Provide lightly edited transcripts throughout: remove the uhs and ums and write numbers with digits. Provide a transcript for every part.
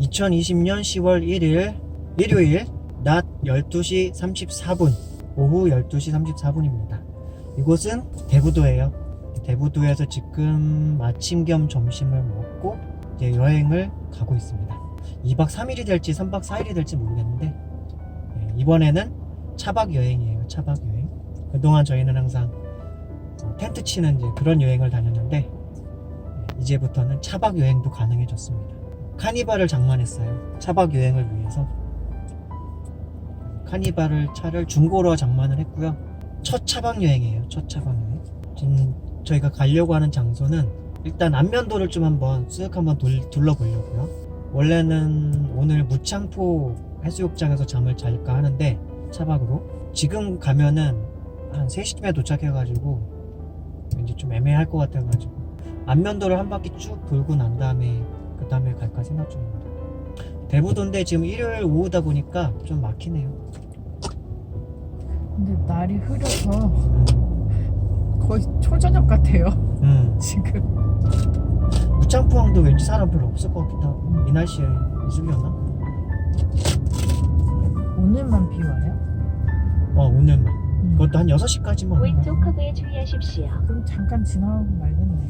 2020년 10월 1일 일요일 낮 12시 34분 오후 12시 34분입니다. 이곳은 대부도예요. 대부도에서 지금 아침 겸 점심을 먹고 이제 여행을 가고 있습니다. 2박 3일이 될지 3박 4일이 될지 모르겠는데 이번에는 차박 여행이에요. 차박 여행. 그동안 저희는 항상 텐트 치는 이제 그런 여행을 다녔는데 이제부터는 차박 여행도 가능해졌습니다. 카니발을 장만했어요. 차박 여행을 위해서 카니발을 차를 중고로 장만을 했고요. 첫 차박 여행이에요. 첫 차박 여행. 지금 저희가 가려고 하는 장소는 일단 안면도를 좀 한번 쓱 한번 둘러보려고요. 원래는 오늘 무창포 해수욕장에서 잠을 잘까 하는데 차박으로 지금 가면은 한 3시쯤에 도착해가지고 왠지 좀 애매할 것 같아가지고 안면도를 한 바퀴 쭉 돌고 난 다음에 그 다음에 갈까 생각 중입니다. 대부도인데 지금 일요일 오후다 보니까 좀 막히네요. 근데 날이 흐려서 거의 초저녁 같아요. 지금 무창포항도 왠지 사람 별로 없을 것 같기도 하고 이 날씨에 이슬려나? 오늘만 비 와요? 오늘만. 그것도 한 6시까지만. 왼쪽 커브에 주의하십시오. 그럼 잠깐 지나가고 말겠네.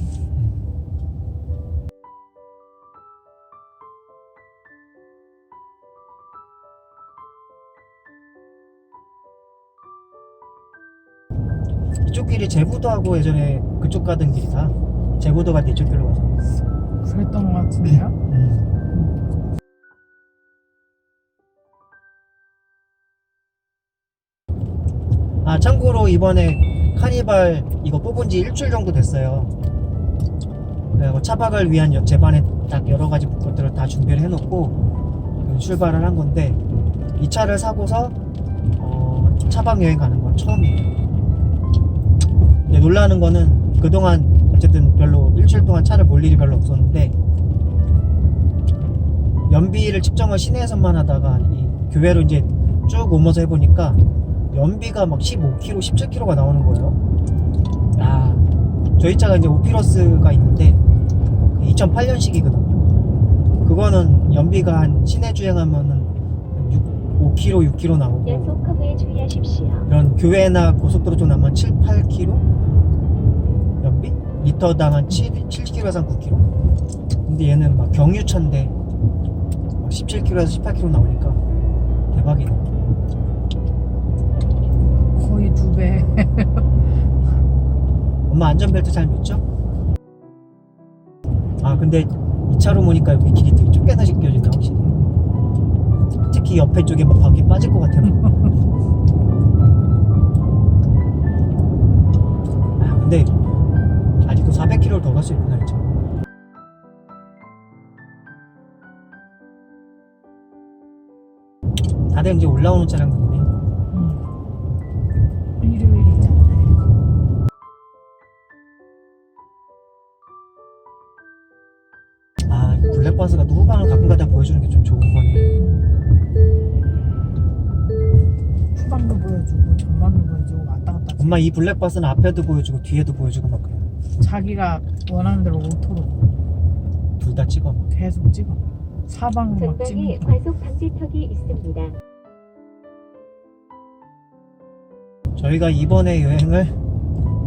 이쪽 길이 제부도하고 예전에 그쪽 가던 길이다. 제부도 갈 때 이쪽 길로 가서. 그랬던 것 같은데요? 참고로 이번에 카니발 이거 뽑은 지 일주일 정도 됐어요. 그리고 차박을 위한 제반에 딱 여러 가지 것들을 다 준비를 해놓고 출발을 한 건데 이 차를 사고서 차박 여행 가는 건 처음이에요. 근데 놀라는 거는 그동안 어쨌든 별로 일주일 동안 차를 몰 일이 별로 없었는데 연비를 측정을 시내에서만 하다가 이 교외로 이제 쭉 오면서 해보니까 연비가 막 15km, 17km가 나오는 거예요. 야, 저희 차가 이제 오피러스가 있는데 2008년식이거든요. 그거는 연비가 한 시내 주행하면은 5km, 6km 나오고 연속 커브에 주의하십시오. 이런 교외나 고속도로 쪽 나면 7, 8km 연비? 리터당 한 7km에서 한 9km. 근데 얘는 막 경유차인데 17km에서 18km 나오니까 대박이네. 거의 2배. 엄마 안전벨트 잘 맸죠? 근데 이 차로 보니까 여기 길이 되게 좁게나 느껴진다 확실히. 특히 옆에 쪽에 막 바퀴 빠질 것 같아. 근데 아직도 400km를 더 갈 수 있구나 이 차. 다들 이제 올라오는 차량들이네. 일요일이잖아요. 이 블랙버스가 또 후방을 가끔가다 보여주는 게 좀 좋은 거네. 후방도 보여주고 전방도 보여주고 왔다 갔다. 엄마 이 블랙버스는 앞에도 보여주고 뒤에도 보여주고 막 그래요. 자기가 원하는 대로 오토로 둘 다 찍어. 계속 찍어. 사방으로 막 전방에 찍는. 과속 방지턱이 있습니다. 저희가 이번에 여행을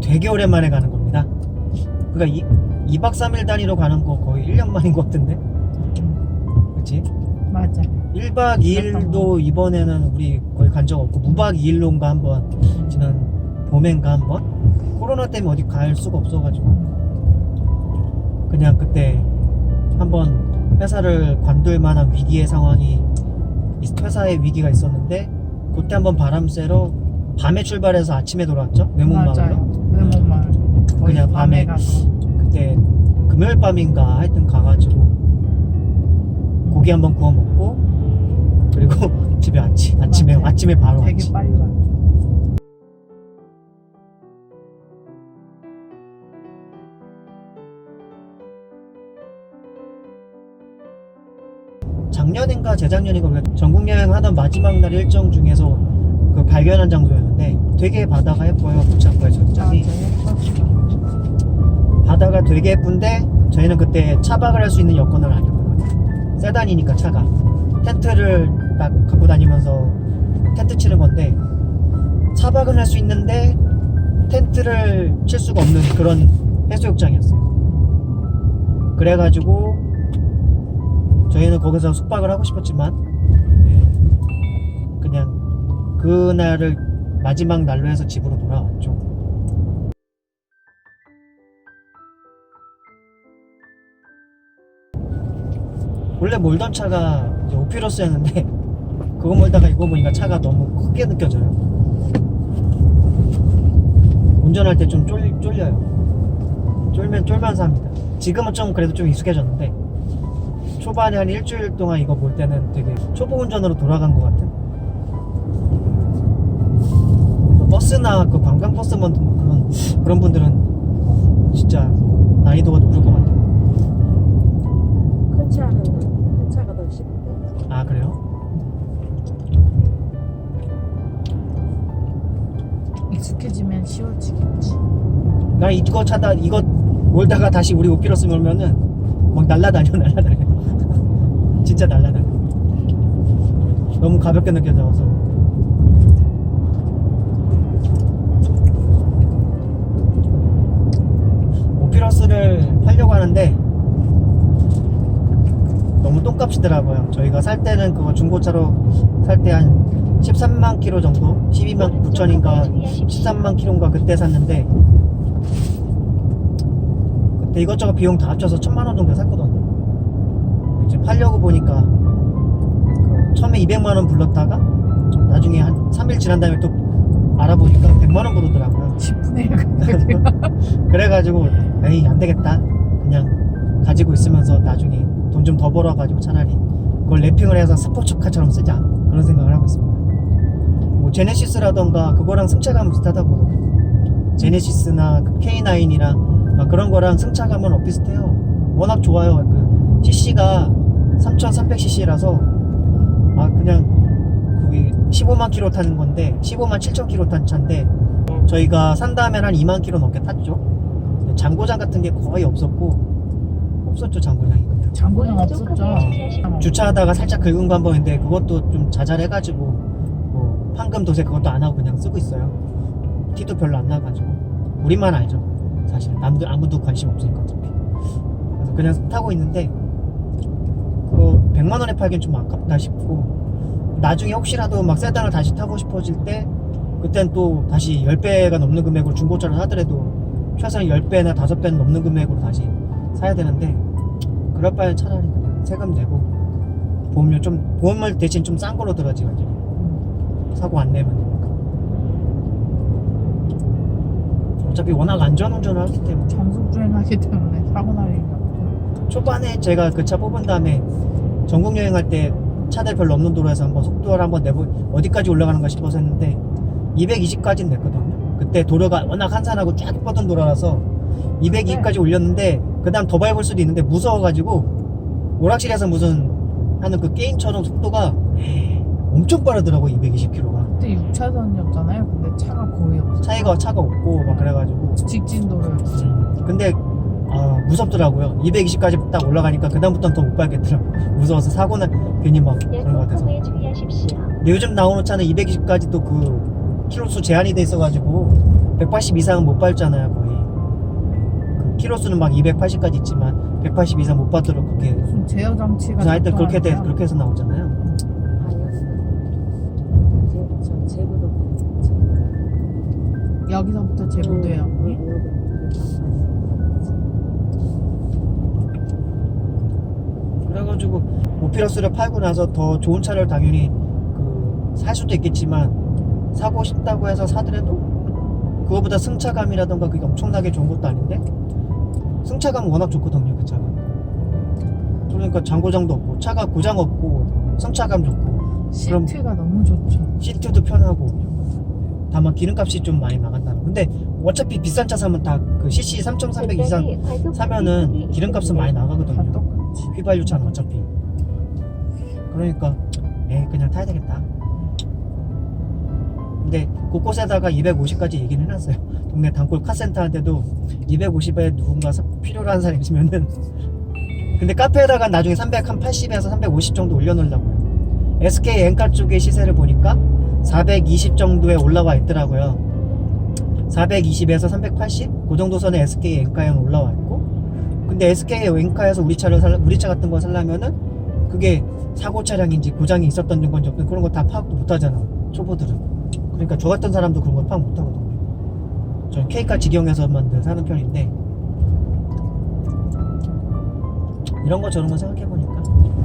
되게 오랜만에 가는 겁니다. 그러니까 2박 3일 단위로 가는 거 거의 1년 만인 것 같은데? 그치? 맞아. 1박 2일도 이번에는 우리 거의 간 적 없고 무박 2일로인가 한번 지난 봄엔가 한번 코로나 때문에 어디 갈 수가 없어가지고 그냥 그때 한번 회사를 관둘 만한 위기의 상황이 회사에 위기가 있었는데 그때 한번 바람 쐬러 밤에 출발해서 아침에 돌아왔죠? 외목마을로. 외목마을. 그냥 밤에 가서. 그때 금요일 밤인가 하여튼 가가지고 고기 한번 구워 먹고 그리고 집에 왔지. 아침에 바로 되게 왔지. 빨리 왔죠. 작년인가 재작년인가 우리가 전국 여행 하던 마지막 날 일정 중에서 그 발견한 장소였는데 되게 바다가 예뻐요. 무창포의 절정이. 바다가 되게 예쁜데 저희는 그때 차박을 할 수 있는 여건은 아니었거든요. 세단이니까 차가 텐트를 딱 갖고 다니면서 텐트 치는 건데 차박은 할 수 있는데 텐트를 칠 수가 없는 그런 해수욕장이었어요. 그래가지고 저희는 거기서 숙박을 하고 싶었지만 그냥 그날을 마지막 날로 해서 집으로 돌아왔죠. 원래 몰던 차가 이제 오피러스였는데 그거 몰다가 이거 보니까 차가 너무 크게 느껴져요. 운전할 때 좀 쫄려요. 쫄면서 합니다. 지금은 좀 그래도 좀 익숙해졌는데 초반에 한 일주일 동안 이거 볼 때는 되게 초보 운전으로 돌아간 것 같은. 버스나 그 관광버스만 그런 분들은 진짜 난이도가 높을 것 같아요. 큰 차가 더 쉽대. 아 그래요? 익숙해지면 쉬워지겠지. 나 이거 몰다가 다시 우리 오피러스 몰면은 막 날라다녀. 진짜 날라다녀. 너무 가볍게 느껴져서. 오피러스를 팔려고 하는데 너무 똥값이더라고요. 저희가 살 때는 그거 중고차로 살 때 한 13만 킬로 정도, 12만 9천인가 13만 킬로인가 그때 샀는데 그때 이것저것 비용 다 합쳐서 1,000만 원 정도 샀거든요. 이제 팔려고 보니까 처음에 200만 원 불렀다가 나중에 한 3일 지난 다음에 또 알아보니까 100만 원 부르더라고요. 10분의 1 그래가지고 에이 안 되겠다. 그냥 가지고 있으면서 나중에 돈 좀 더 벌어가지고 차라리 그걸 랩핑을 해서 스포츠카처럼 쓰자 그런 생각을 하고 있습니다. 뭐 제네시스라던가 그거랑 승차감 비슷하다고. 제네시스나 그 K9이랑 막 그런 거랑 승차감은 비슷해요. 워낙 좋아요. 그 CC가 3300cc라서 그냥 거기 15만 킬로 타는 건데 15만 7천 킬로 탄 차인데 저희가 산 다음엔 한 2만 킬로 넘게 탔죠. 장고장 같은 게 거의 없었죠. 장고장이 그냥. 장고장 없었죠. 주차하다가 살짝 긁은 거 한 번 있는데 그것도 좀 자잘해가지고 뭐 판금 도세 그것도 안 하고 그냥 쓰고 있어요. 티도 별로 안 나가지고 우리만 알죠. 사실 남들 아무도 관심 없으니까 어차피. 그래서 그냥 타고 있는데 그거 100만 원에 팔긴 좀 아깝다 싶고 나중에 혹시라도 막 세단을 다시 타고 싶어질 때 그땐 또 다시 10배가 넘는 금액으로 중고차를 사더라도 최소한 10배나 5배는 넘는 금액으로 다시 사야 되는데 그럴 바엔 차라리 그냥 세금 내고 보험료 대신 좀 싼 걸로 들어지 가지고 사고 안 내면 되니까. 어차피 워낙 안전운전을 하기 때문에 장속주행하기 때문에 사고 날 일이 없죠. 초반에 제가 그 차 뽑은 다음에 전국 여행할 때 차들 별로 없는 도로에서 한번 속도를 한번 어디까지 올라가는가 싶어서 했는데 220까지는 냈거든요. 그때 도로가 워낙 한산하고 쫙 뻗은 도로라서 202까지 올렸는데 그 다음 더 밟을 수도 있는데 무서워가지고 오락실에서 무슨 하는 그 게임처럼 속도가 엄청 빠르더라고. 220km가 그때 6차선이었잖아요. 근데 차가 거의 없어요. 차가 없고 막 그래가지고 직진도로였어요. 근데 무섭더라고요. 220까지 딱 올라가니까 그 다음부터는 더 못 밟겠더라고. 무서워서 사고는 괜히 막 그런 것 같아서. 약속하고에 주의하십시오. 근데 요즘 나오는 차는 220까지도 그 키로수 제한이 돼 있어가지고 180 이상은 못 밟잖아요. 거의 그 키로수는 막 280까지 있지만 180 이상 못 밟도록 그렇게 무슨 제어 장치가 그래서 하여튼 그렇게 작동하니까. 해서 나오잖아요. 여기서부터 제보돼요. 언니? 그래가지고 오피러스를 팔고 나서 더 좋은 차를 당연히 살 수도 있겠지만 사고 싶다고 해서 사더라도 그거보다 승차감이라던가 그게 엄청나게 좋은 것도 아닌데 승차감은 워낙 좋거든요. 그 차가. 그러니까 장고장도 없고 차가 고장 없고 승차감 좋고 시트가 너무 좋죠. 시트도 편하고 다만 기름값이 좀 많이 나간다는. 근데 어차피 비싼 차 사면 다 그 CC 3300 이상 사면은 기름값은 많이 다 나가거든요. 똑같이. 휘발유차는 어차피. 그러니까 그냥 타야 되겠다. 근데 곳곳에다가 250까지 얘기는 해놨어요. 동네 단골 카센터한테도 250에 누군가 필요로 하는 사람이 있으면은 근데 카페에다가 나중에 380에서 350 정도 올려놓으려고요. SK 엔카 쪽의 시세를 보니까 420 정도에 올라와 있더라고요. 420에서 380? 그 정도 선에 SK 엔카에는 올라와 있고, 근데 SK 엔카에서 우리 차 같은 거 살려면은 그게 사고 차량인지 고장이 있었던 건지 없던 그런 거 다 파악도 못 하잖아, 초보들은. 그러니까 저 같은 사람도 그런 거 파악 못 하거든요. 전 K카 직영에서만 늘 사는 편인데, 이런 거 저런 거 생각해보니까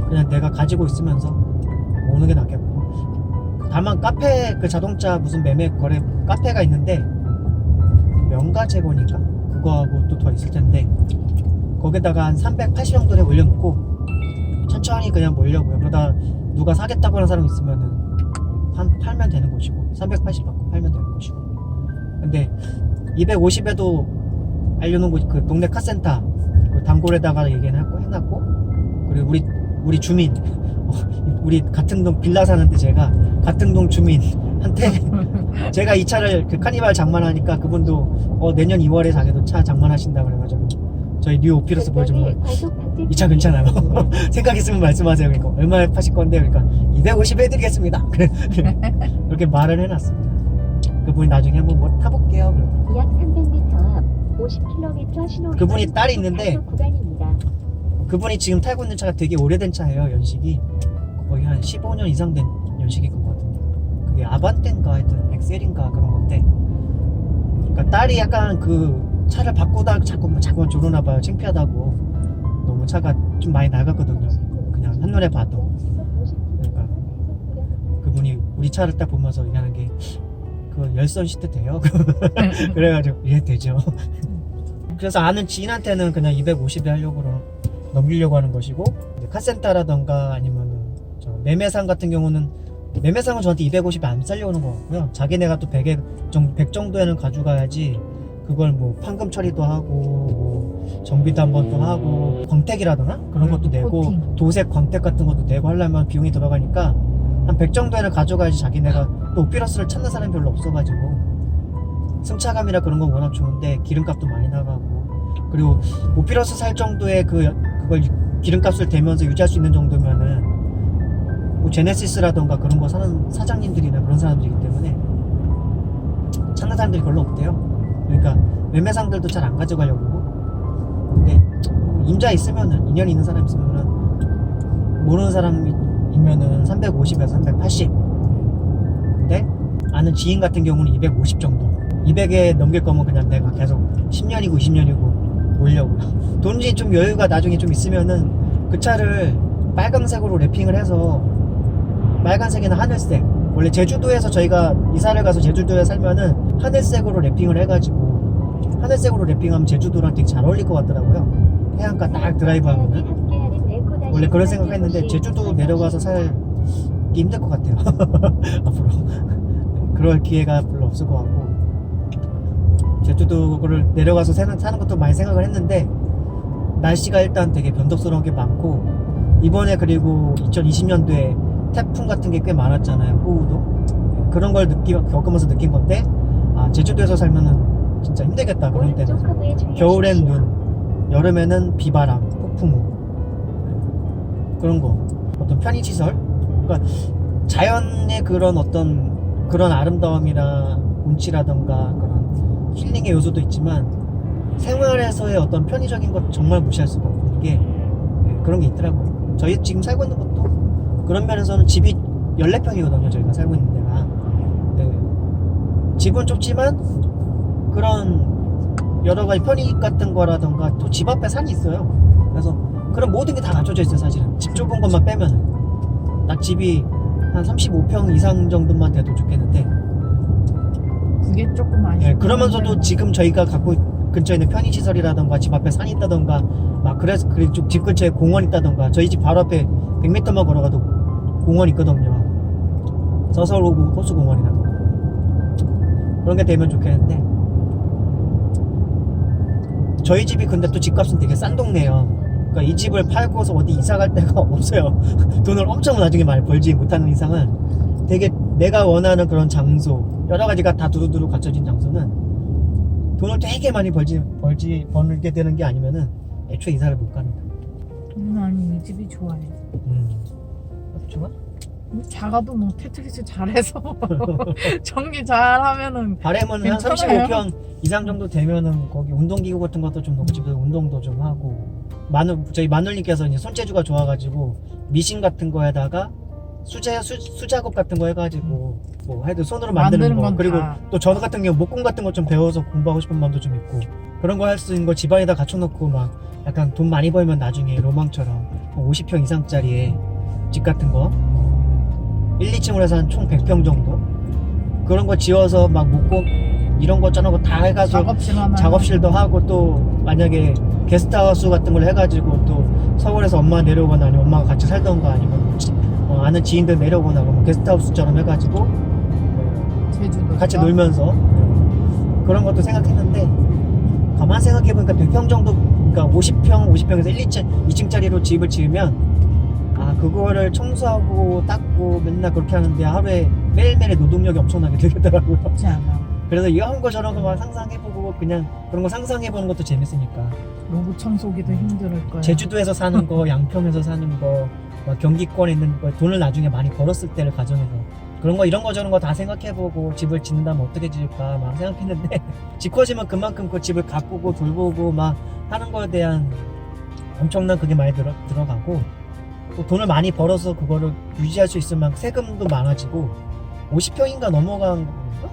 그냥 내가 가지고 있으면서 오는 게 낫겠고. 다만 카페, 그 자동차 무슨 매매 거래 카페가 있는데 명가 재고니까 그거하고 또 더 있을 텐데, 거기다가 한 380 정도에 올려놓고 천천히 그냥 몰려고요. 그러다 누가 사겠다고 하는 사람 있으면은 팔면 되는 것이고, 380 받고 팔면 되는 것이고. 근데 250에도 알려놓은 곳, 그 동네 카센터 그 단골에다가 얘기는 해놨고, 그리고 우리 주민, 우리 같은 동 빌라 사는데 제가 같은 동 주민한테 제가 이 차를 그 카니발 장만하니까 그분도 내년 2월에 자기도 차 장만하신다 그래가지고 저희 뉴 오피러스 보여주면 이 차 괜찮아요. 생각 있으면 말씀하세요. 그러니까 얼마에 파실 건데, 그러니까 250 해드리겠습니다. 그렇게 말을 해놨습니다. 그분이 나중에 한번 뭐 타볼게요. 그러고. 약 300m 앞 50km 신호 그분이 딸이 있는데 구간입니다. 그분이 지금 타고 있는 차가 되게 오래된 차예요. 연식이 거의 한 15년 이상 된 연식일 거거든요. 그게 아반떼인가 하여튼 엑셀인가 그런 건데, 그러니까 딸이 약간 그 차를 바꾸다 자꾸만 조르나 봐요. 창피하다고. 너무 차가 좀 많이 나갔거든요. 그냥 한눈에 봐도. 그러니까 그분이 우리 차를 딱 보면서 얘기하는 게, 그 열선 시트 돼요? 그래가지고 예, 되죠. 그래서 아는 지인한테는 그냥 250에 하려고 넘기려고 하는 것이고, 카센터라던가 아니면 저 매매상 같은 경우는, 매매상은 저한테 250에 안 살려오는 거고요. 자기네가 또 100 정도에는 가져가야지 그걸 뭐 판금 처리도 하고 뭐 정비도 한번 또 하고 광택이라던가 그런 것도 내고 코팅. 도색 광택 같은 것도 내고 하려면 비용이 들어가니까 한 100 정도에는 가져가야지. 자기네가 또 오피러스를 찾는 사람이 별로 없어가지고, 승차감이라 그런 건 워낙 좋은데 기름값도 많이 나가고, 그리고 오피러스 살 정도의 그걸 기름값을 대면서 유지할 수 있는 정도면은 뭐 제네시스라던가 그런 거 사는 사장님들이나 그런 사람들이기 때문에 찾는 사람들이 별로 없대요. 그러니까 매매상들도 잘 안 가져가려고 그러고. 근데 임자 있으면은, 인연 있는 사람 있으면은, 모르는 사람이면은 350에서 380. 근데 아는 지인 같은 경우는 250 정도. 200에 넘길 거면 그냥 내가 계속 10년이고 20년이고 몰려고요. 돈이 좀 여유가 나중에 좀 있으면은 그 차를 빨강색으로 랩핑을 해서, 빨간색이나 하늘색, 원래 제주도에서 저희가 이사를 가서 제주도에 살면은 하늘색으로 랩핑을 해가지고, 하늘색으로 랩핑하면 제주도랑 되게 잘 어울릴 것 같더라고요. 해안가 딱 드라이브 하면은. 원래 그런 생각했는데 제주도 내려가서 살기 힘들 것 같아요. 앞으로 그럴 기회가 별로 없을 것 같고, 제주도를 내려가서 사는 것도 많이 생각을 했는데, 날씨가 일단 되게 변덕스러운 게 많고, 이번에 그리고 2020년도에 태풍 같은 게 꽤 많았잖아요. 호우도. 그런 걸 겪으면서 느낀 건데, 제주도에서 살면은 진짜 힘들겠다. 그런 때는 겨울엔 눈, 여름에는 비바람, 폭풍우, 그런 거, 어떤 편의시설, 그러니까 자연의 그런 어떤 그런 아름다움이나 운치라던가 그런 힐링의 요소도 있지만, 생활에서의 어떤 편의적인 것 정말 무시할 수가 없는 게 그런 게 있더라고요. 저희 지금 살고 있는 것도 그런 면에서는 집이 14평이거든요. 저희가 살고 있는 데가. 네. 집은 좁지만 그런 여러 가지 편의 같은 거라던가 또 집 앞에 산이 있어요. 그래서 그런 모든 게 다 갖춰져 있어요. 사실은 집 좁은 것만 빼면은. 딱 집이 한 35평 이상 정도만 돼도 좋겠는데, 그게 조금 아쉽다. 네, 그러면서도 지금 저희가 갖고 근처에 있는 편의시설이라던가 집 앞에 산이 있다던가 막 그래서 집 근처에 공원 있다던가, 저희 집 바로 앞에 100m만 걸어가도 공원 있거든요. 서서로구 호수공원이라던가 그런 게 되면 좋겠는데, 저희 집이 근데 또 집값은 되게 싼 동네예요. 그러니까 이 집을 팔고서 어디 이사 갈 데가 없어요. 돈을 엄청 나중에 많이 벌지 못하는 이상은 되게 내가 원하는 그런 장소, 여러 가지가 다 두루두루 갖춰진 장소는 돈을 되게 많이 벌게 되는 게 아니면은 애초에 이사를 못 갑니다. 나는 이 집이 좋아해. 좋아? 작아도 뭐 테트리스 잘해서 정리 잘하면은 바램은 한 괜찮아요. 35평 이상 정도 되면은 거기 운동기구 같은 것도 좀 넣고 집에서 운동도 좀 하고 저희 마눌님께서 이제 손재주가 좋아가지고 미신 같은 거에다가 수작업 같은 거 해가지고 뭐 해도 손으로 만드는 거 건 그리고 다. 또 저 같은 경우 목공 같은 거 좀 배워서 공부하고 싶은 마음도 좀 있고 그런 거 할 수 있는 거 집안에다 갖춰놓고 막 약간 돈 많이 벌면 나중에 로망처럼 50평 이상짜리의 집 같은 거 1, 2층으로 해서 한 총 100평 정도 그런 거 지어서 막 목공 이런 거 저런 거 다 해가지고 작업실 하나. 작업실도 하고 또 만약에 게스트하우스 같은 걸 해가지고 또 서울에서 엄마 내려오거나 아니면 엄마가 같이 살던가 아니면 아는 지인들 내려오거나 그러면 게스트하우스처럼 해가지고 제주도 같이 놀면서 그런 것도 생각했는데 가만 생각해보니까 100평 정도 그러니까 50평에서 1, 2층짜리로 집을 지으면 그거를 청소하고 닦고 맨날 그렇게 하는데 하루에 매일매일 노동력이 엄청나게 들겠더라고요. 쉽지 않아. 그래서 이런 거 저런 거 막 상상해보고 그냥 그런 거 상상해보는 것도 재밌으니까 로봇 청소기도 힘들 거야. 제주도에서 사는 거, 양평에서 사는 거, 막 경기권에 있는 거 돈을 나중에 많이 벌었을 때를 가정해서 그런 거 이런 거 저런 거 다 생각해보고 집을 짓는다면 어떻게 지을까 막 생각했는데 집 커지면 그만큼 그 집을 가꾸고 돌보고 막 하는 거에 대한 엄청난 그게 많이 들어가고 또 돈을 많이 벌어서 그거를 유지할 수 있으면 세금도 많아지고 50평인가 넘어간 건가?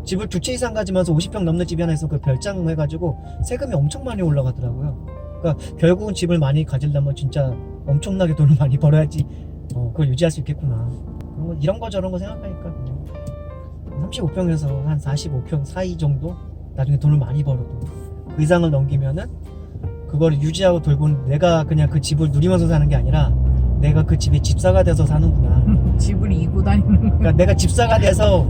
집을 2채 이상 가지면서 50평 넘는 집이 하나 있어 그 별장 해가지고 세금이 엄청 많이 올라가더라고요. 그러니까 결국은 집을 많이 가지려면 진짜 엄청나게 돈을 많이 벌어야지 그걸 유지할 수 있겠구나. 그런 거, 이런 거 저런 거 생각하니까 그냥 35평에서 한 45평 사이 정도 나중에 돈을 많이 벌어도 그 이상을 넘기면은 그거를 유지하고 돌보는 내가 그냥 그 집을 누리면서 사는 게 아니라 내가 그 집에 집사가 돼서 사는구나. 집을 이고 다니는 거야. 그러니까 내가 집사가 돼서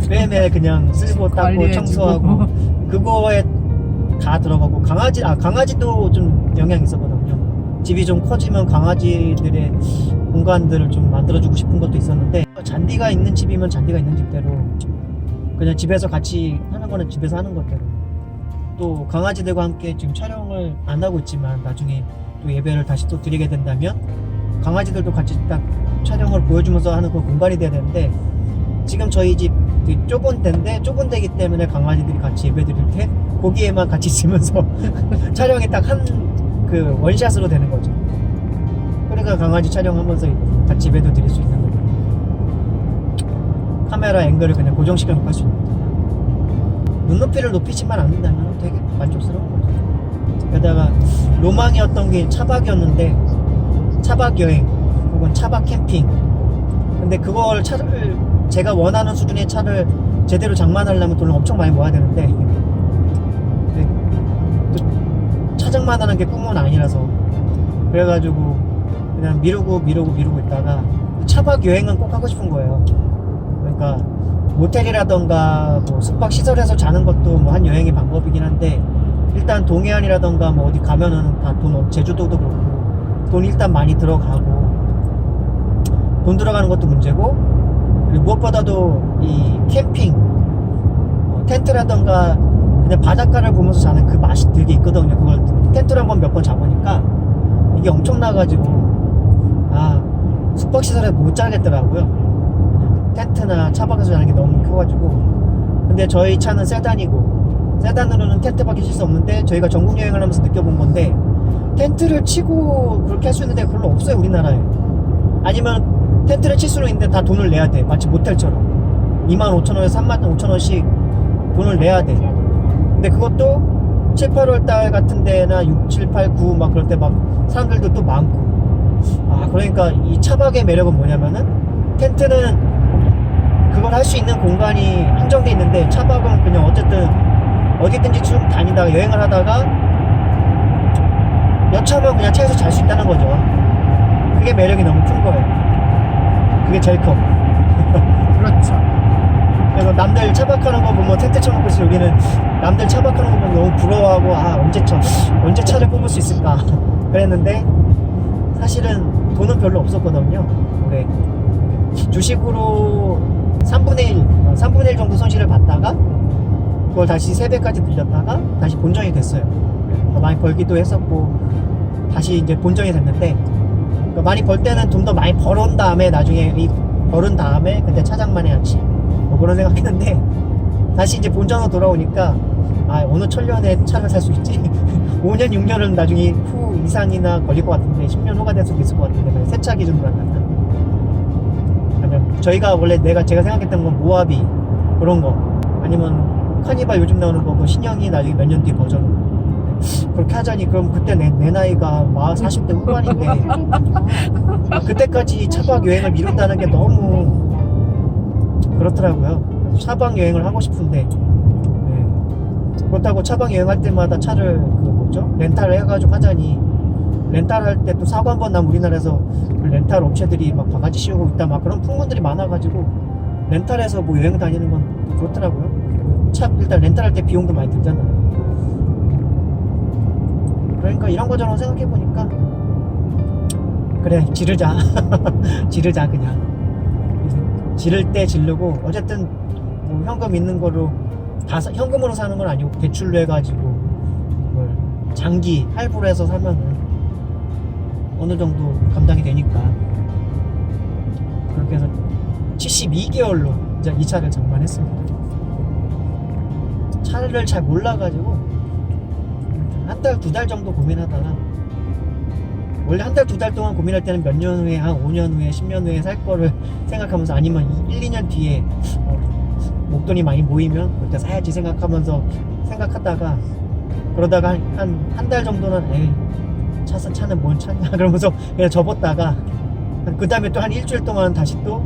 매일매일 그냥 쓸고 닦고 관리해주고. 청소하고 그거에 다 들어가고 강아지도 좀 영향이 있었거든요. 집이 좀 커지면 강아지들의 공간들을 좀 만들어주고 싶은 것도 있었는데 잔디가 있는 집이면 잔디가 있는 집대로 그냥 집에서 같이 하는 거는 집에서 하는 것대로 또 강아지들과 함께 지금 촬영을 안 하고 있지만 나중에 또 예배를 다시 또 드리게 된다면 강아지들도 같이 딱 촬영을 보여주면서 하는 그 공간이 돼야 되는데 지금 저희 집 좁은 데인데 좁은 데이기 때문에 강아지들이 같이 예배 드릴 때 거기에만 같이 있으면서 촬영이 딱 그 원샷으로 되는 거죠. 그러니까 강아지 촬영하면서 같이 예배도 드릴 수 있는 거고 카메라 앵글을 그냥 고정시켜 놓고 할 수 있는 거잖아요. 눈높이를 높이지만 않는다면 되게 만족스러운 거죠. 게다가 로망이었던 게 차박이었는데 차박 여행 혹은 차박 캠핑 근데 그걸 차를 제가 원하는 수준의 차를 제대로 장만하려면 돈을 엄청 많이 모아야 되는데 차 장만하는 게 꿈은 아니라서 그래가지고 그냥 미루고 있다가 차박 여행은 꼭 하고 싶은 거예요. 그러니까 모텔이라던가 뭐 숙박시설에서 자는 것도 뭐 한 여행의 방법이긴 한데 일단 동해안이라던가 뭐 어디 가면은 다 제주도도 그렇고 돈 일단 많이 들어가고 돈 들어가는 것도 문제고 그리고 무엇보다도 이 캠핑 텐트라던가 그냥 바닷가를 보면서 자는 그 맛이 되게 있거든요. 그걸 텐트를 한번 몇 번 자보니까 이게 엄청나가지고 숙박시설에 못 자겠더라고요. 텐트나 차박에서 자는 게 너무 커가지고 근데 저희 차는 세단이고 세단으로는 텐트밖에 칠 수 없는데 저희가 전국 여행을 하면서 느껴본 건데 텐트를 치고 그렇게 할 수 있는 데가 별로 없어요 우리나라에. 아니면 텐트를 칠 수는 있는데 다 돈을 내야 돼. 마치 모텔처럼 25,000원에서 35,000원씩 돈을 내야 돼. 근데 그것도 7, 8월 달 같은 데나 6, 7, 8, 9 막 그럴 때 막 사람들도 또 많고 그러니까 이 차박의 매력은 뭐냐면은 텐트는 그걸 할 수 있는 공간이 한정돼 있는데 차박은 그냥 어쨌든 어디든지 쭉 다니다가 여행을 하다가 여차하면 그냥 차에서 잘 수 있다는 거죠. 그게 매력이 너무 큰 거예요. 그게 제일 커. 그렇죠. 그래서 남들 차박하는 거 보면 텐트 쳐놓고 있어요. 우리는 남들 차박하는 거 보면 너무 부러워하고 언제 차를 뽑을 수 있을까 그랬는데 사실은 돈은 별로 없었거든요. 근데 주식으로 3분의 1 정도 손실을 봤다가 그걸 다시 3배까지 늘렸다가 다시 본전이 됐어요. 더 많이 벌기도 했었고 다시 이제 본전이 됐는데, 그러니까 많이 벌 때는 좀 더 많이 벌은 다음에 나중에 벌은 다음에 그때 차장만 해야지 뭐 그런 생각했는데, 다시 이제 본전으로 돌아오니까 아, 어느 천년에 차를 살 수 있지? 5년 6년은 나중에 후 이상이나 걸릴 것 같은데 10년 후가 될 수도 있을 것 같은데, 세차 기준으로 한다면 저희가 원래 제가 생각했던 건 모하비 그런 거, 아니면 카니발 요즘 나오는 거, 그 신형이 나중에 몇 년 뒤 버전으로 그렇게 하자니, 그럼 그때 내 나이가 40대 후반인데 그때까지 차박 여행을 미룬다는 게 너무 그렇더라고요. 그래서 차박 여행을 하고 싶은데, 네. 그렇다고 차박 여행할 때마다 차를 렌탈을 해가지고 하자니, 렌탈할 때 또 사고 한 번 나면 우리나라에서 그 렌탈 업체들이 막 바가지 씌우고 있다 막 그런 풍문들이 많아가지고, 렌탈해서 뭐 여행 다니는 건 그렇더라고요. 차 일단 렌탈할 때 비용도 많이 들잖아요. 그러니까 이런 거저런 생각해보니까 그래, 지르자. 지르자. 그냥 지를 때 지르고, 어쨌든 뭐 현금 있는 거로 다 현금으로 사는 건 아니고 대출로 해가지고 이걸 장기 할부로 해서 사면은 어느 정도 감당이 되니까, 그렇게 해서 72개월로 이제 이 차를 장만했습니다. 차를 잘 몰라가지고 한 달, 두 달 정도 고민하다가, 원래 한 달, 두 달 동안 고민할 때는 몇 년 후에, 한 5년 후에, 10년 후에 살 거를 생각하면서, 아니면 1, 2년 뒤에 목돈이 많이 모이면 그때 사야지 생각하다가, 그러다가 한 달 정도는 에이, 차는 뭔 차냐 그러면서 그냥 접었다가, 그 다음에 또 한 일주일 동안 다시 또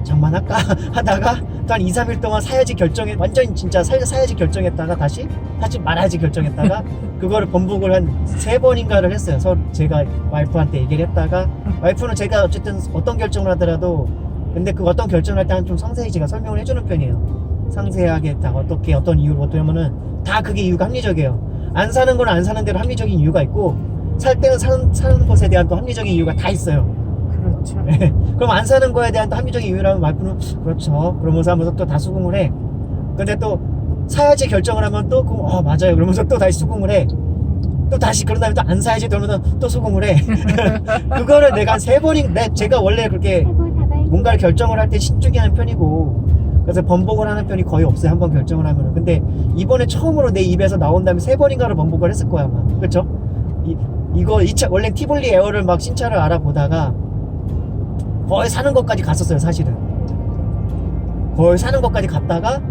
장만할까 하다가 또 한 2, 3일 동안 사야지 완전 진짜 사야지 결정했다가 다시 말아야지 결정했다가, 그거를 번복을 한 3번인가를 했어요. 제가 와이프한테 얘기를 했다가, 와이프는 제가 어쨌든 어떤 결정을 하더라도, 근데 그 어떤 결정을 할 때는 좀 상세히 제가 설명을 해주는 편이에요. 상세하게 다 어떻게, 어떤 이유로, 어떠냐면은 다 그게 이유가 합리적이에요. 안 사는 거는 안 사는 대로 합리적인 이유가 있고, 살 때는 사는 것에 대한 또 합리적인 이유가 다 있어요. 그렇죠. 그럼 안 사는 거에 대한 또 합리적인 이유라면 와이프는 그렇죠 그러면서 하면서 또 다 수긍을 해. 근데 또 사야지 결정을 하면 또 맞아요 그러면서 또 다시 수긍을 해. 또 다시 그런 다음에 또 안 사야지 그러면서 또 수긍을 해. 그거를 내가 한 3번인, 제가 원래 그렇게 뭔가를 결정을 할 때 신중히 하는 편이고, 그래서 번복을 하는 편이 거의 없어요, 한번 결정을 하면은. 근데 이번에 처음으로 내 입에서 나온 다음에 3번인가를 번복을 했을 거야 아마. 그쵸? 이 차 원래 티볼리 에어를 막 신차를 알아보다가 거의 사는 것까지 갔었어요, 사실은. 거의 사는 것까지 갔다가,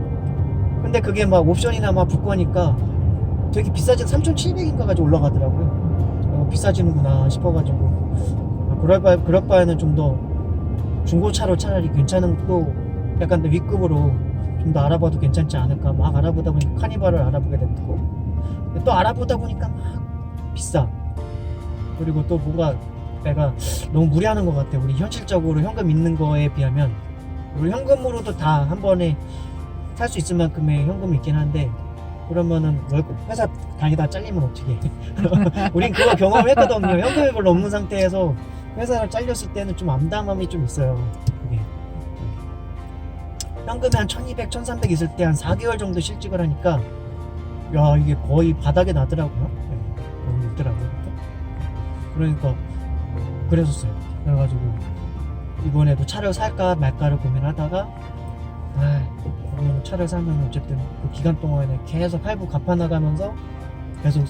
근데 그게 막 옵션이나 막 붙고 하니까 되게 비싸진 3,700인가까지 올라가더라고요. 비싸지는구나 싶어가지고, 그럴 바에는 좀 더 중고차로 차라리 괜찮은, 또 약간 더 위급으로 좀 더 알아봐도 괜찮지 않을까 막 알아보다 보니까 카니발을 알아보게 됐고, 또 알아보다 보니까 막 비싸. 그리고 또 뭔가 내가 너무 무리하는 것 같아. 우리 현실적으로 현금 있는 거에 비하면, 우리 현금으로도 다 한 번에 살 수 있을 만큼의 현금이 있긴 한데, 그러면은 회사 다니다 잘리면 어떻게 해? 우린 그거 경험을 했거든요. 현금이 별로 없는 상태에서 회사를 잘렸을 때는 좀 암담함이 좀 있어요. 그게 현금이 한 1200, 1300 있을 때 한 4개월 정도 실직을 하니까, 야, 이게 거의 바닥에 나더라고요. 너무 있더라고요. 그러니까 그랬었어요. 그래가지고 이번에도 차를 살까 말까를 고민하다가, 그러면 차를 사면 어쨌든 그 기간 동안에 계속 할부 갚아나가면서 계속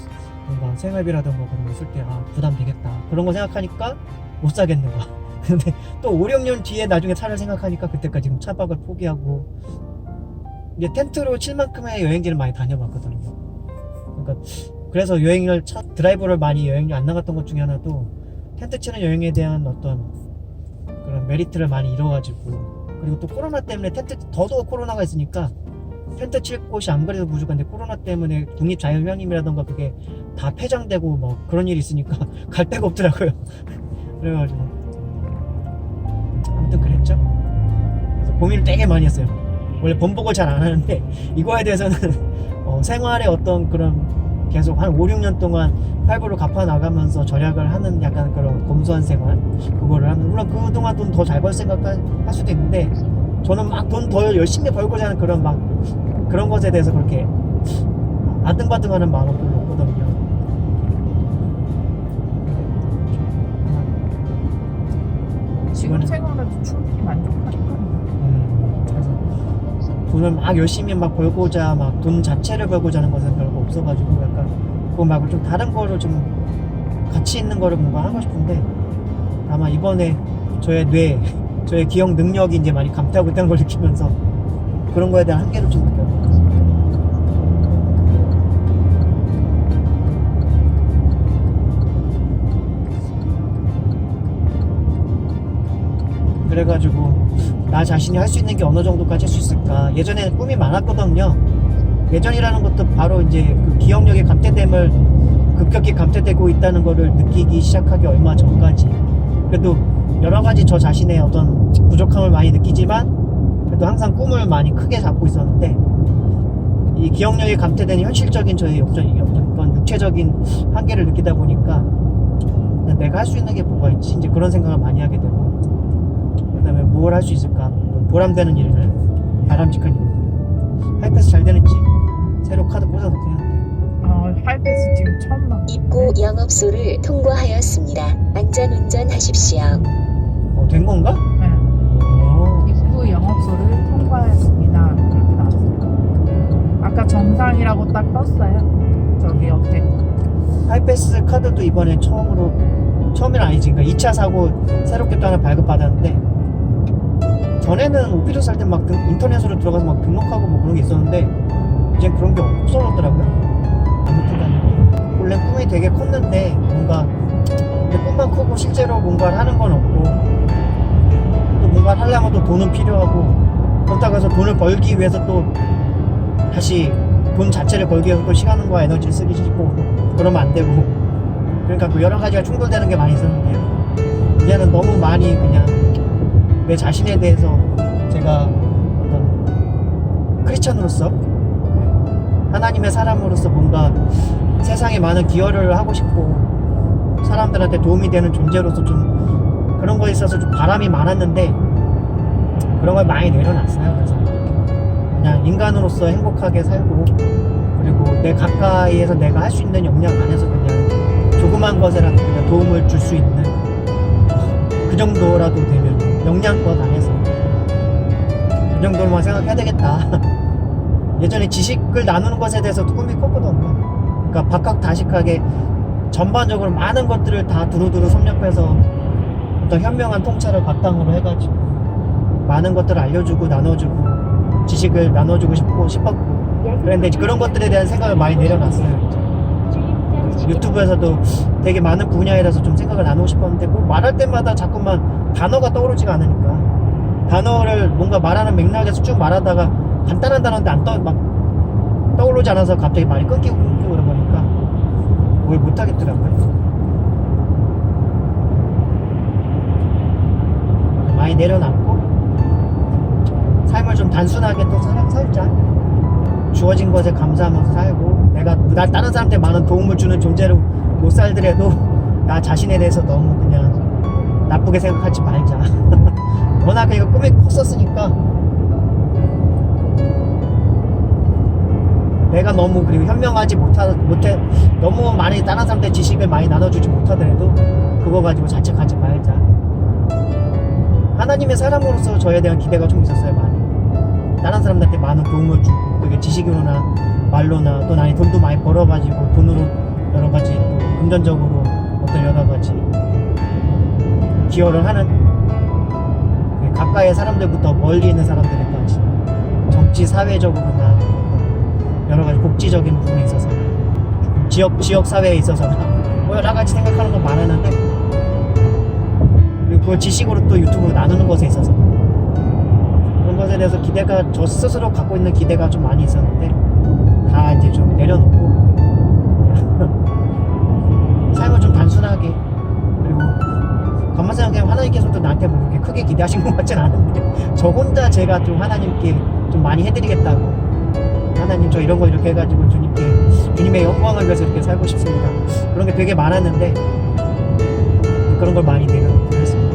뭔가 생활비라든가 그런 거 쓸 때 부담 되겠다 그런 거 생각하니까 못 사겠는 거야. 근데 또 5, 6년 뒤에 나중에 차를 생각하니까 그때까지 지금 차박을 포기하고, 이제 텐트로 칠 만큼의 여행지를 많이 다녀봤거든요. 그러니까 그래서 드라이브를 많이 여행을 안 나갔던 것 중에 하나도 텐트 치는 여행에 대한 어떤 그런 메리트를 많이 잃어가지고, 그리고 또 코로나 때문에 더더욱 코로나가 있으니까 텐트 칠 곳이 안 그래도 부족한데, 코로나 때문에 국립자연휴양림이라던가 그게 다 폐장되고 뭐 그런 일이 있으니까 갈 데가 없더라고요. 그래가지고 아무튼 그랬죠. 그래서 고민을 되게 많이 했어요. 원래 번복을 잘 안 하는데 이거에 대해서는 생활의 어떤 그런, 계속 한 5, 6년 동안 할부를 갚아 나가면서 절약을 하는 약간 그런 검소한 생활, 그거를 하면, 물론 그동안 돈 더 잘 벌 생각할 수도 있는데, 저는 막 돈 더 열심히 벌고자 하는 그런 것에 대해서 그렇게 아등바등하는 마음은 별로 없거든요. 지금 이거는- 생활에도 충분히 만족하니까. 그래서 돈을 막 열심히 막 벌고자 막 돈 자체를 벌고자 하는 것은 별거 없어가지고 약간 그거 말고 좀 다른 거를 좀 가치 있는 거를 뭔가 하고 싶은데 아마 이번에 저의 뇌, 저의 기억 능력이 이제 많이 감퇴하고 있다는 걸 느끼면서 그런 거에 대한 한계를 좀 느껴요. 그래가지고 나 자신이 할 수 있는 게 어느 정도까지 할 수 있을까. 예전에는 꿈이 많았거든요. 예전이라는 것도 바로 이제 그 기억력의 감퇴됨을 급격히 감퇴되고 있다는 거를 느끼기 시작하기 얼마 전까지. 그래도 여러 가지 저 자신의 어떤 부족함을 많이 느끼지만 그래도 항상 꿈을 많이 크게 잡고 있었는데 이 기억력이 감퇴되는 현실적인 저의 어떤 육체적인 한계를 느끼다 보니까 내가 할 수 있는 게 뭐가 있지? 이제 그런 생각을 많이 하게 되고 그다음에 뭘 할 수 있을까? 보람되는 일을, 바람직한 일들. 하이패스 잘 되는지 새로 카드 꽂아놓긴 하는데 하이패스 지금 처음 나. 입구 영업소를 통과하였습니다. 안전운전하십시오. 된 건가? 네. 입구 영업소를 통과했습니다. 이렇게 나왔어요. 아까 정상이라고 딱 떴어요. 저기 옆에. 하이패스 카드도 이번에 처음은 아니지. 그러니까 2차 사고 새롭게 또 하나 발급받았는데 전에는 오피도 살 때 막 인터넷으로 들어가서 막 등록하고 뭐 그런 게 있었는데 이제 그런 게 없어졌더라고요. 아무튼 간에 원래 꿈이 되게 컸는데 뭔가 근데 꿈만 크고 실제로 뭔가를 하는 건 없고 또 뭔가를 하려면 또 돈은 필요하고 그렇다고 해서 돈을 벌기 위해서 또 다시 돈 자체를 벌기 위해서 또 시간과 에너지를 쓰기 싫고 그러면 안 되고 그러니까 그 여러 가지가 충돌되는 게 많이 있었는데요. 이제는 너무 많이 그냥 내 자신에 대해서 제가 어떤 크리스천으로서 하나님의 사람으로서 뭔가 세상에 많은 기여를 하고 싶고 사람들한테 도움이 되는 존재로서 좀 그런 거에 있어서 좀 바람이 많았는데 그런 걸 많이 내려놨어요. 그래서 그냥 인간으로서 행복하게 살고 그리고 내 가까이에서 내가 할 수 있는 역량 안에서 그냥 조그만 것이라도 그냥 도움을 줄 수 있는 그 정도라도 되면 역량껏 안에서 그 정도로만 생각해야 되겠다. 예전에 지식을 나누는 것에 대해서도 꿈이 컸거든요. 그러니까 박학다식하게 전반적으로 많은 것들을 다 두루두루 섭렵해서 어떤 현명한 통찰을 바탕으로 해가지고 많은 것들을 알려주고 나눠주고 지식을 나눠주고 싶었고 그런데 그런 것들에 대한 생각을 많이 내려놨어요. 이제. 유튜브에서도 되게 많은 분야에 대해서 좀 생각을 나누고 싶었는데 뭐 말할 때마다 자꾸만 단어가 떠오르지가 않으니까 단어를 뭔가 말하는 맥락에서 쭉 말하다가 간단한 단어인데 막 떠오르지 않아서 갑자기 말이 끊기고 그러니까 뭘 못하겠더라고요. 많이 내려놨고 삶을 좀 단순하게 또 살자. 주어진 것에 감사하면서 살고 내가 다른 사람한테 많은 도움을 주는 존재로 못 살더라도 나 자신에 대해서 너무 그냥 나쁘게 생각하지 말자. 워낙 이거 꿈이 컸었으니까 내가 너무 그리고 현명하지 못해 너무 많이 다른 사람한테 지식을 많이 나눠주지 못하더라도 그거 가지고 자책하지 말자. 하나님의 사람으로서 저에 대한 기대가 좀 있었어요. 많이 다른 사람들한테 많은 도움을 주고 그게 지식으로나 말로나 또 나이 돈도 많이 벌어가지고 돈으로 여러 가지 또 금전적으로 어떤 여러 가지 기여를 하는 가까이의 사람들부터 멀리 있는 사람들까지 정치 사회적으로나 여러 가지 복지적인 부분에 있어서 지역 사회에 있어서나 뭐 여러 가지 생각하는 건 많았는데 그리고 그걸 지식으로 또 유튜브로 나누는 것에 있어서 그런 것에 대해서 기대가 저 스스로 갖고 있는 기대가 좀 많이 있었는데 다 이제 좀 내려놓고 삶을 좀 단순하게 그리고 가만 생각하면 하나님께서도 나한테 뭐 이렇게 크게 기대하신 것 같진 않은데 저 혼자 제가 좀 하나님께 좀 많이 해드리겠다고 하나님 저 이런 거 이렇게 해가지고 주님의 영광을 위해서 이렇게 살고 싶습니다. 그런 게 되게 많았는데 그런 걸 많이 내려놓고 그랬습니다.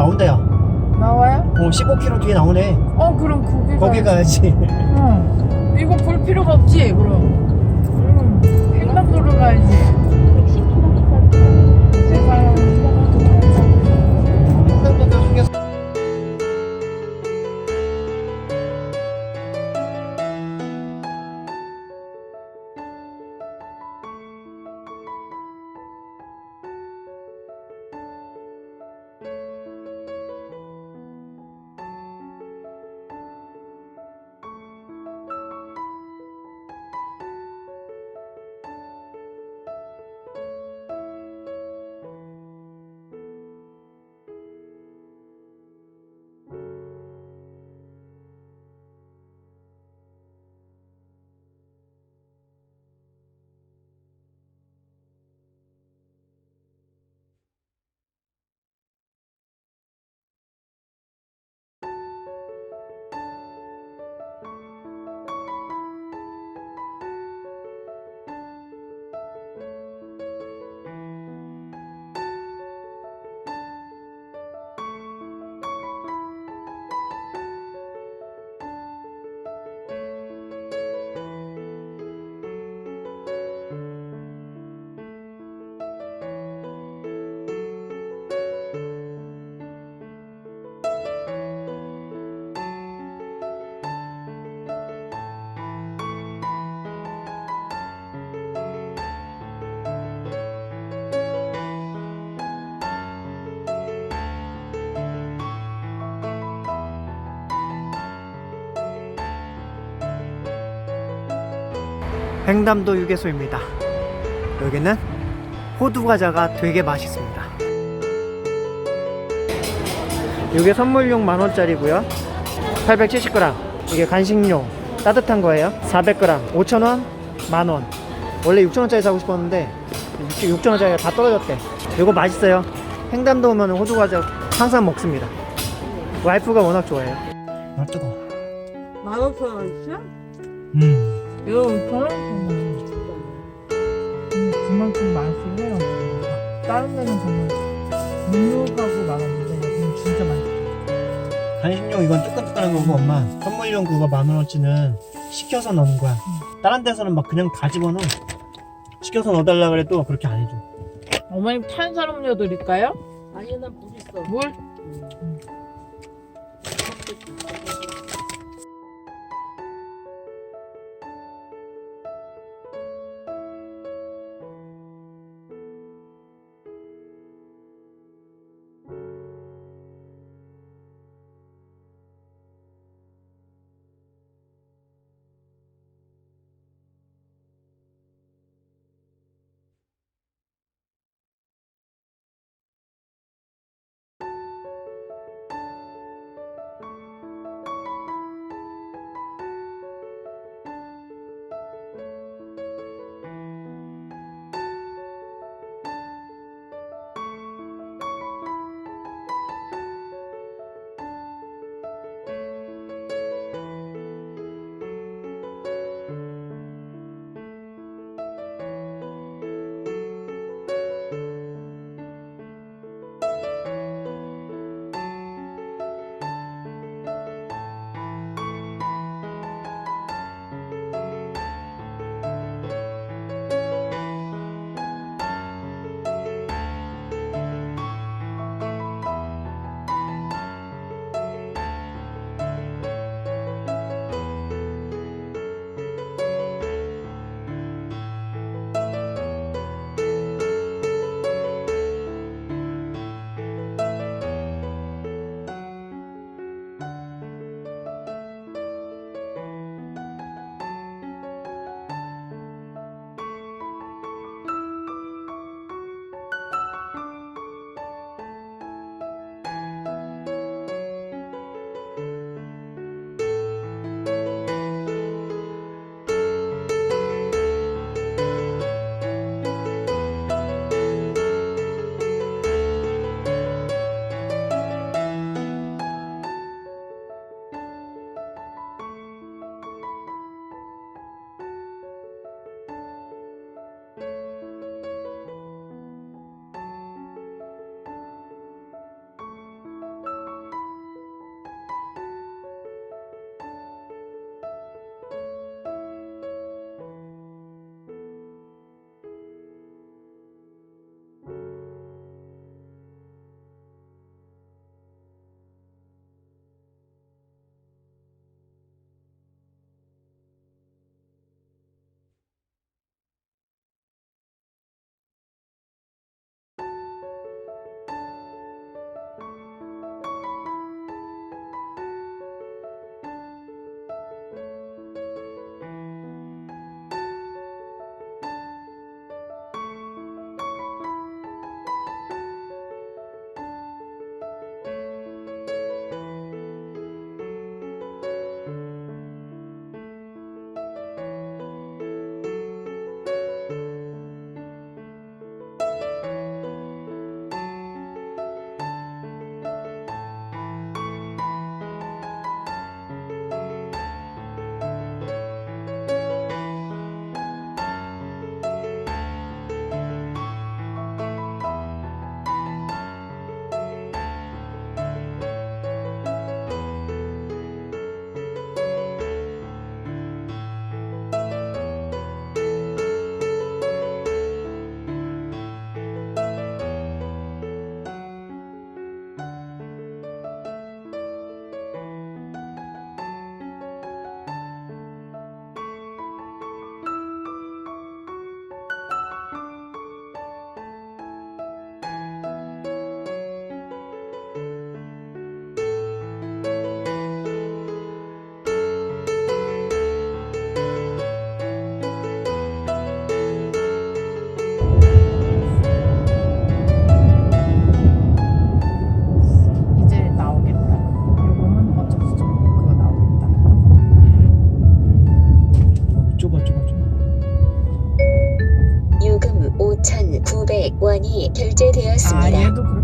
나온대요. 나와요? 15km 뒤에 나오네. 그럼 거기 가야지. 이거 볼 필요가 없지 그럼. 횡단도로 가야지. 110km 세상에. 횡단보도 휴게소. 횡담도 휴게소입니다. 여기는 호두 과자가 되게 맛있습니다. 이게 선물용 10,000원짜리고요 870g. 이게 간식용 따뜻한 거예요. 400g 5,000원, 10,000원. 원래 6,000원짜리 사고 싶었는데 6,000원짜리가 다 떨어졌대. 이거 맛있어요. 횡담도 오면 호두 과자 항상 먹습니다. 와이프가 워낙 좋아해요. 아 뜨거워. 15,000원이야? 이거 5,000원? 그만큼 맛있어요. 다른 데는 정말 눅눅하고 많았는데 여기는 진짜 맛있어. 간식용 이건 뜨끈뜨끈한 거고, 엄마 선물용 그거 10,000원어치는 시켜서 넣는 거야. 다른 데서는 막 그냥 다 집어넣어. 시켜서 넣어달라 그래도 그렇게 안 해줘. 어머님 탄산음료 드릴까요? 아니 나물 있어. 물? 하였습니다. 얘도 그렇게